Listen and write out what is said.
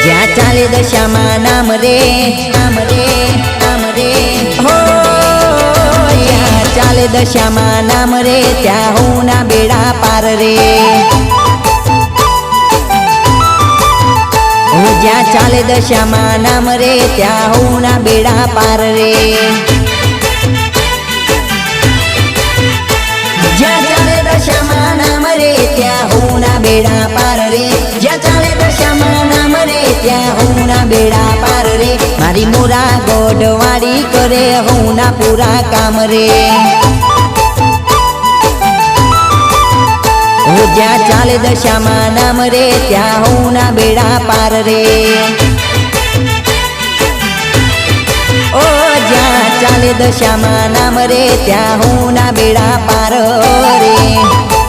જ્યાં ચાલે દશામાં નામ રે નામ રે નામ રે હો જ્યાં ચાલે દશામાં નામ રે ત્યાં હું ના બેડા પાર રે જ્યાં ચાલે દશામાં નામ રે ત્યાં હું ના બેડા પાર રે જ્યાં ચાલે દશામાં નામ રે ત્યાં હું ના બેડા પાર રે જ્યાં ચાલે દશામાં નામ રે ત્યાં હું ના બેડા પાર રે મારી મોરા ગોડવાડી કરે હું ના પૂરા કામ રે જ્યાં ચાલે દશામાં નામ રે ત્યાં હું ના બેડા પાર રે ઓ જ્યાં ચાલે દશામાં નામ રે ત્યાં હું ના બેડા પાર રે